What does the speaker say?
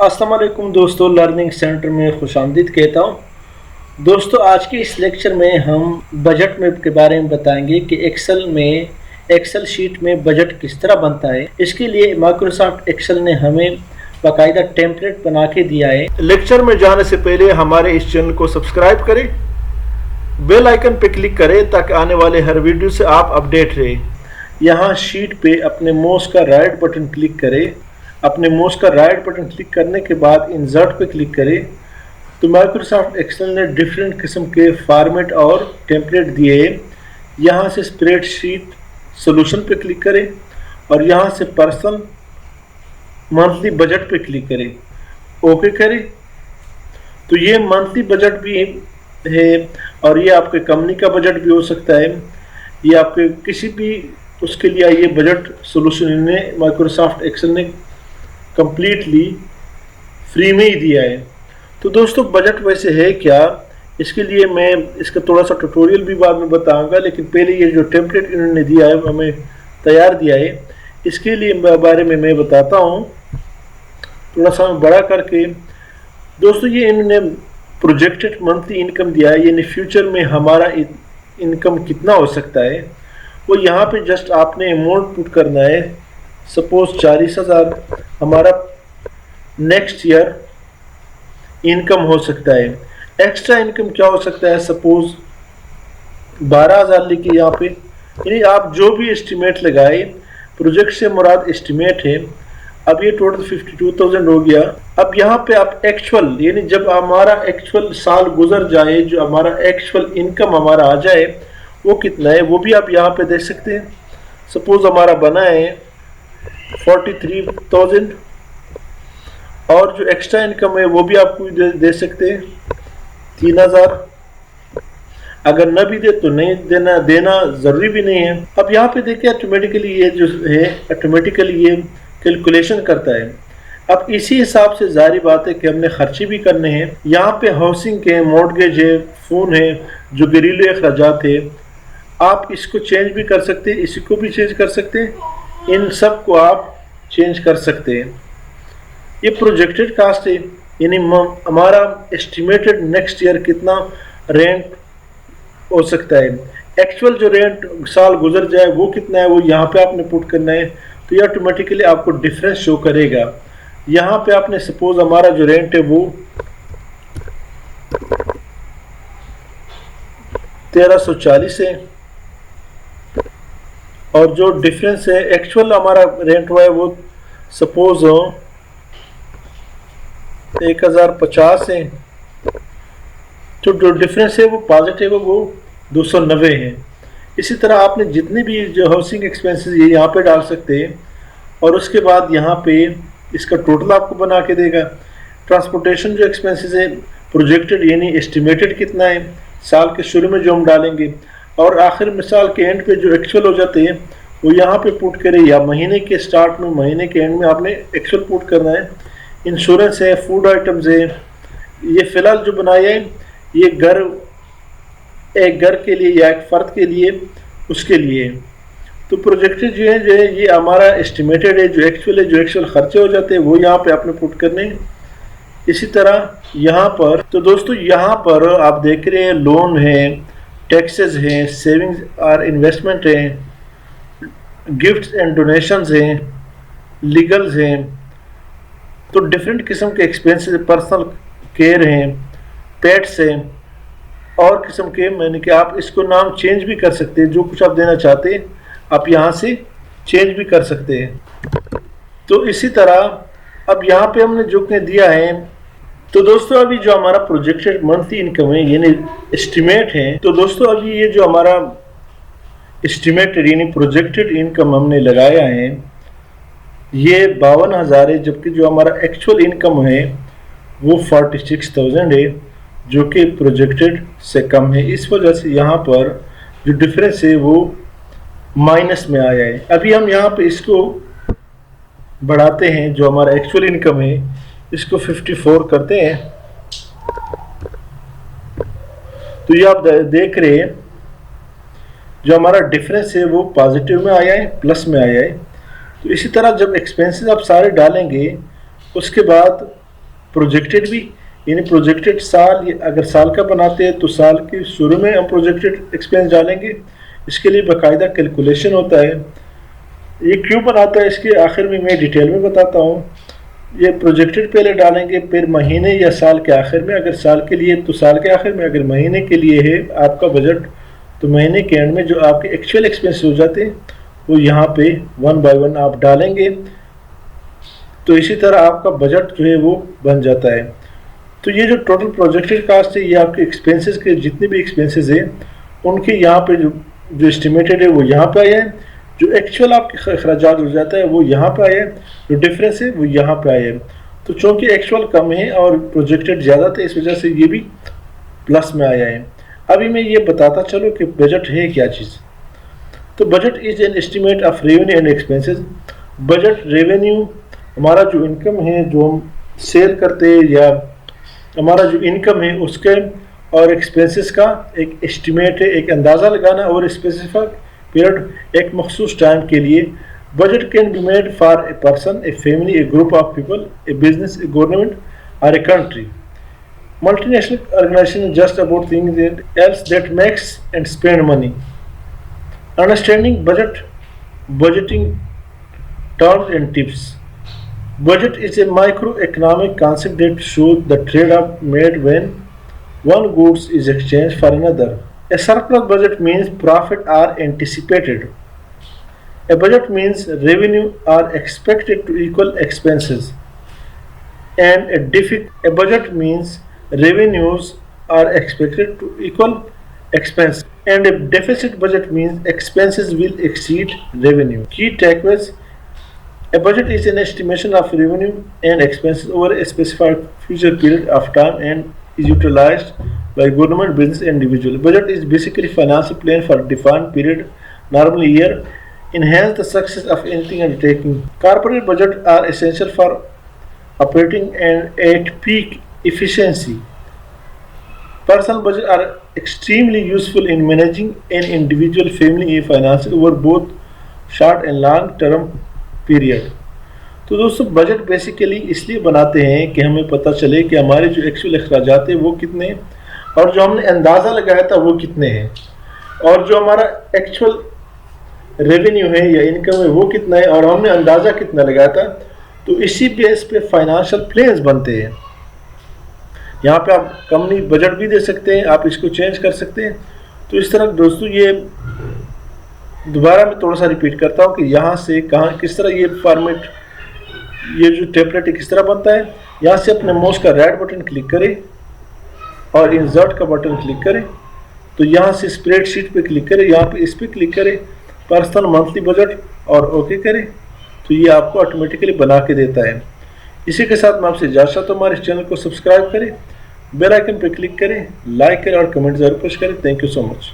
अस्सलाम वालेकुम दोस्तों, लर्निंग सेंटर में खुशामदीद कहता हूँ। दोस्तों, आज के इस लेक्चर में हम बजट मैप के बारे में बताएंगे कि एक्सेल शीट में बजट किस तरह बनता है। इसके लिए माइक्रोसॉफ्ट एक्सेल ने हमें बाकायदा टेम्पलेट बना के दिया है। लेक्चर में जाने से पहले हमारे इस चैनल को सब्सक्राइब करें, बेल आइकन पर क्लिक करें ताकि आने वाले हर वीडियो से आप अपडेट रहें। यहाँ शीट पे अपने माउस का राइट बटन क्लिक करें। अपने माउस का राइट बटन क्लिक करने के बाद इंसर्ट पे क्लिक करें तो माइक्रोसॉफ्ट एक्सेल ने डिफरेंट किस्म के फॉर्मेट और टेम्पलेट दिए हैं। यहाँ से स्प्रेडशीट सॉल्यूशन पे क्लिक करें और यहाँ से पर्सनल मंथली बजट पे क्लिक करें, ओके करें। तो ये मंथली बजट भी है और ये आपके कंपनी का बजट भी हो सकता है, ये आपके किसी भी उसके लिए ये बजट सॉल्यूशन इन्हें माइक्रोसॉफ्ट एक्सेल ने कंप्लीटली फ्री में ही दिया है। तो दोस्तों, बजट वैसे है क्या, इसके लिए मैं इसका थोड़ा सा ट्यूटोरियल भी बाद में बताऊंगा, लेकिन पहले ये जो टेम्पलेट इन्होंने दिया है हमें तैयार दिया है, इसके लिए बारे में मैं बताता हूँ थोड़ा सा बड़ा करके। दोस्तों, ये इन्होंने प्रोजेक्टेड मंथली इनकम दिया है, यानी फ्यूचर में हमारा इनकम कितना हो सकता है। वो यहाँ पे जस्ट आपने अमाउंट पुट करना है। सपोज 40,000 हमारा नेक्स्ट ईयर इनकम हो सकता है। एक्स्ट्रा इनकम क्या हो सकता है, सपोज 12,000 लिखिए यहाँ पे। यानी आप जो भी एस्टिमेट लगाए, प्रोजेक्ट से मुराद एस्टिमेट है। अब ये टोटल 52,000 हो गया। अब यहाँ पे आप एक्चुअल, यानी जब हमारा एक्चुअल साल गुजर जाए, जो हमारा एक्चुअल इनकम हमारा आ जाए वो कितना है वो भी आप यहाँ पे देख सकते हैं। सपोज हमारा बना है 43,000 और जो एक्स्ट्रा इनकम है वो भी आपको दे सकते हैं 3,000। अगर न भी दे तो नहीं देना ज़रूरी भी नहीं है। अब यहाँ पे देखिए ऑटोमेटिकली ये जो है ऑटोमेटिकली ये कैलकुलेशन करता है। अब इसी हिसाब से जारी बात है कि हमने खर्चे भी करने हैं। यहाँ पे हाउसिंग के मॉर्गेज है, फ़ोन है, जो घरेलू अखराजात है, आप इसको चेंज भी कर सकते हैं, इसको भी चेंज कर सकते हैं, इन सब को आप चेंज कर सकते हैं। ये प्रोजेक्टेड कास्ट है, यानी हमारा एस्टिमेटेड नेक्स्ट ईयर कितना रेंट हो सकता है। एक्चुअल जो रेंट साल गुजर जाए वो कितना है वो यहाँ पे आपने पुट करना है। तो ये ऑटोमेटिकली आपको डिफरेंस शो करेगा। यहाँ पे आपने सपोज हमारा जो रेंट है वो 1340 है और जो डिफरेंस है एक्चुअल हमारा रेंट हुआ है वो सपोज 1050 है। तो जो डिफरेंस है वो पॉजिटिव है, वो 290 है। इसी तरह आपने जितने भी जो हाउसिंग एक्सपेंसेस ये यहाँ पे डाल सकते हैं और उसके बाद यहाँ पे इसका टोटल आपको बना के देगा। ट्रांसपोर्टेशन जो एक्सपेंसेस है प्रोजेक्टेड यानी एस्टिमेटेड कितना है साल के शुरू में जो हम डालेंगे, और आखिर में साल के एंड पे जो एक्चुअल हो जाते हैं वो यहाँ पे पुट करें, या महीने के स्टार्ट में महीने के एंड में आपने एक्चुअल पुट करना है। इंश्योरेंस है, फूड आइटम्स है। ये फ़िलहाल जो बनाया है ये एक घर के लिए या एक फ़र्द के लिए उसके लिए। तो प्रोजेक्टेड जो है ये हमारा एस्टिमेटेड है, जो एक्चुअल खर्चे हो जाते हैं वो यहाँ पे आपने पुट करने हैं। इसी तरह यहाँ पर, तो दोस्तों यहाँ पर आप देख रहे हैं लोन है, टैक्सेस हैं, सेविंग्स और इन्वेस्टमेंट हैं, गिफ्ट्स एंड डोनेशंस हैं, लीगल्स हैं। तो डिफरेंट किस्म के एक्सपेंसेस, पर्सनल केयर हैं, पेट्स हैं और किस्म के, मैंने कि आप इसको नाम चेंज भी कर सकते हैं। जो कुछ आप देना चाहते हैं आप यहाँ से चेंज भी कर सकते हैं। तो इसी तरह अब यहाँ पे हमने जो दिया है, तो दोस्तों अभी जो हमारा प्रोजेक्टेड मंथली इनकम है यानी एस्टिमेट है, तो दोस्तों अभी ये जो हमारा एस्टिमेटेड यानी प्रोजेक्टेड इनकम हमने लगाया है ये 52,000 है, जबकि जो हमारा एक्चुअल इनकम है वो 46,000 है, जो कि प्रोजेक्टेड से कम है। इस वजह से यहाँ पर जो डिफरेंस है वो माइनस में आया है। अभी हम यहाँ पे इसको बढ़ाते हैं, जो हमारा एक्चुअल इनकम है इसको 54 करते हैं। तो ये आप देख रहे हैं जो हमारा डिफरेंस है वो पॉजिटिव में आया है, प्लस में आया है। तो इसी तरह जब एक्सपेंसेस आप सारे डालेंगे उसके बाद प्रोजेक्टेड भी, यानी प्रोजेक्टेड साल, अगर साल का बनाते हैं तो साल के शुरू में हम प्रोजेक्टेड एक्सपेंस डालेंगे। इसके लिए बाकायदा कैलकुलेशन होता है। ये क्यों बनाता है इसके आखिर में मैं डिटेल में बताता हूँ। ये प्रोजेक्टेड पहले डालेंगे, फिर महीने या साल के आखिर में, अगर साल के लिए तो साल के आखिर में, अगर महीने के लिए है आपका बजट तो महीने के एंड में जो आपके एक्चुअल एक्सपेंस हो जाते हैं वो यहाँ पे 1 बाय 1 आप डालेंगे। तो इसी तरह आपका बजट जो है वो बन जाता है। तो ये जो टोटल प्रोजेक्टेड कास्ट है, ये आपके एक्सपेंसेस के जितने भी एक्सपेंसेस हैं उनके यहाँ पे जो एस्टिमेटेड है वो यहाँ पे आया है, जो एक्चुअल आपके अखराजात हो जाता है वो यहाँ पे आया है, जो डिफरेंस है वो यहाँ पे आया है। तो चूँकि एक्चुअल कम है और प्रोजेक्टेड ज़्यादा था, इस वजह से ये भी प्लस में आया है। अभी मैं ये बताता चलो कि बजट है क्या चीज़। तो budget is an estimate of revenue and expenses. Budget revenue, हमारा जो इनकम है जो हम सेल करते हैं या हमारा जो इनकम है उसके, और एक्सपेंसेस का एक एस्टिमेट है, एक अंदाज़ा लगाना और स्पेसिफिक पीरियड, एक मखसूस टाइम के लिए। Budget can be made for a person, a family, a group of people, a business, a government और a country. Multinational organization just about things else that makes and spend money. Understanding budgeting terms and tips. Budget is a microeconomic concept that shows the trade-off made when one goods is exchanged for another. A surplus budget means profit are anticipated. A budget means revenue are expected to equal expenses. And a budget means revenues are expected to equal expense, and a deficit budget means expenses will exceed revenue. Key takeaways: a budget is an estimation of revenue and expenses over a specified future period of time and is utilized by government, business and individual. Budget is basically financial plan for a defined period, normally year, enhance the success of anything undertaking. Corporate budget are essential for operating and at peak efficiency. Personal budgets are extremely useful in managing an individual, family and finances over both short and long term period. तो दोस्तों budget basically इसलिए बनाते हैं कि हमें पता चले कि हमारे जो एक्चुअल अखराजात हैं वो कितने हैं और जो हमने अंदाज़ा लगाया था वो कितने हैं, और जो हमारा एक्चुअल रेवेन्यू है या इनकम है वो कितना है और हमने अंदाज़ा कितना लगाया था। तो इसी बेस पे फाइनेंशियल प्लान्स बनते हैं। यहाँ पे आप कंपनी बजट भी दे सकते हैं, आप इसको चेंज कर सकते हैं। तो इस तरह दोस्तों ये दोबारा मैं थोड़ा सा रिपीट करता हूँ कि यहाँ से कहाँ किस तरह ये फॉर्मेट, ये जो टेम्पलेट किस तरह बनता है। यहाँ से अपने माउस का राइट बटन क्लिक करें और इंसर्ट का बटन क्लिक करें। तो यहाँ से स्प्रेडशीट पे क्लिक करें, यहाँ पे इस पर क्लिक करें, पर्सनल मंथली बजट और ओके करें। तो ये आपको ऑटोमेटिकली बना के देता है। इसी के साथ मैं आपसे इजाज़त चाहता हूँ, हमारे इस चैनल को सब्सक्राइब करें, बेल आइकन पर क्लिक करें, लाइक करें और कमेंट जरूर पुश करें। Thank you so much.